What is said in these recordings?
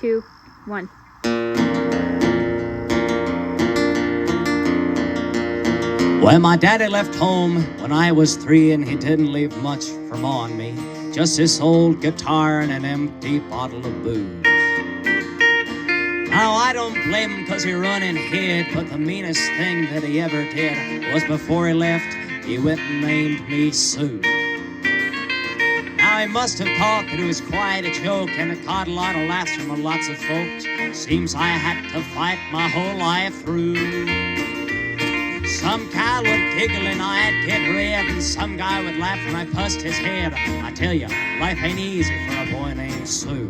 2, 1. Well, my daddy left home when I was 3, and he didn't leave much from on me. Just this old guitar and an empty bottle of booze. Now, I don't blame him 'cause he run and hid, but the meanest thing that he ever did was before he left, he went and named me Sue. Now, he must have thought that it was quite a joke, and it caught a lot of laughs from lots of folks. Seems I had to fight my whole life through. Some cow would giggle and I'd get red, and some guy would laugh when I pussed his head. I tell you, life ain't easy for a boy named Sue.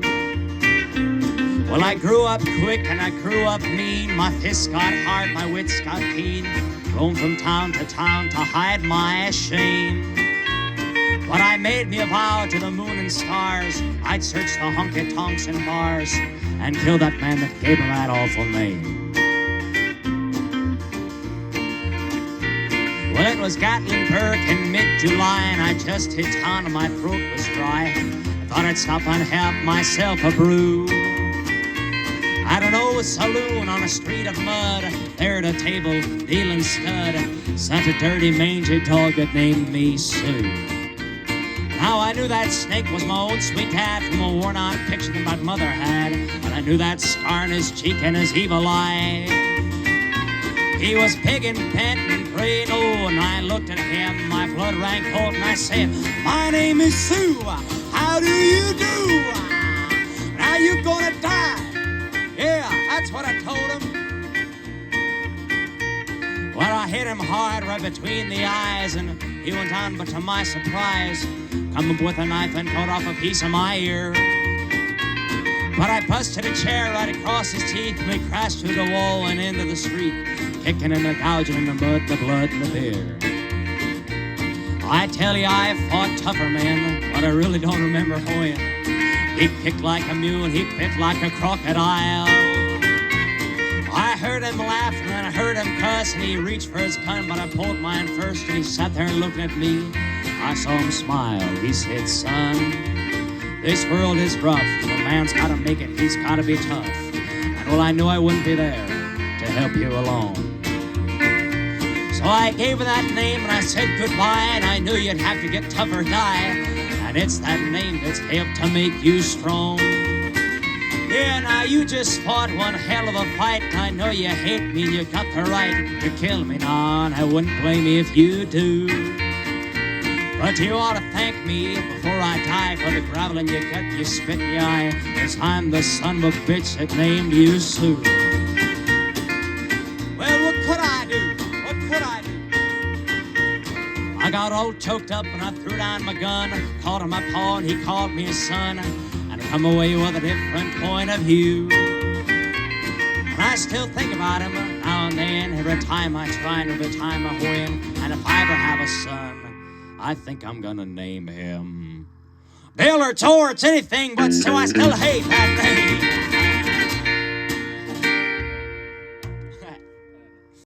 Well, I grew up quick and I grew up mean. My fists got hard, my wits got keen. Roamed from town to hide my shame. But I made me a vow to the moon and stars. I'd search the honky-tonks and bars and kill that man that gave him that awful name. Well, it was Gatlinburg in mid-July, and I just hit town and my throat was dry. I thought I'd stop and have myself a brew. At an old saloon on a street of mud, there at a table, dealing stud, sat a dirty, mangy dog that named me Sue. Now I knew that snake was my own sweet dad from a worn-out picture that my mother had, and I knew that scar in his cheek and his evil eye. He was big and bent and gray and old, and I looked at him, my blood ran cold, and I said, "My name is Sue, how do you do? Now you're gonna die." Yeah, that's what I told him. Well, I hit him hard right between the eyes, and he went on, but to my surprise, come up with a knife and cut off a piece of my ear. But I busted a chair right across his teeth, and we crashed through the wall and into the street, kicking and gouging in the mud, the blood, and the beer. I tell you, I fought tougher men, but I really don't remember when. He kicked like a mule, he bit like a crocodile. I heard him laugh and then I heard him cuss, and he reached for his gun, but I pulled mine first, and he sat there and looked at me. I saw him smile. He said, "Son, this world is rough. If a man's gotta make it, he's gotta be tough." And well, I knew I wouldn't be there to help you along. So I gave her that name and I said goodbye, and I knew you'd have to get tough or die. And it's that name that's helped to make you strong. Yeah, now you just fought one hell of a fight. I know you hate me and you got the right to kill me now, and I wouldn't blame you if you do. But you ought to thank me before I die for the gravel in your gut, you spit in your eye, 'cause I'm the son of a bitch that named you Sue. Well, what could I do? What could I do? I got all choked up and I threw down my gun, called him my paw and he called me his son, and I come away with a different point of view. And I still think about him now and then, every time I try and every time I win. And if I ever have a son, I think I'm gonna name him Bill or Tor. It's anything but so I still hate that name.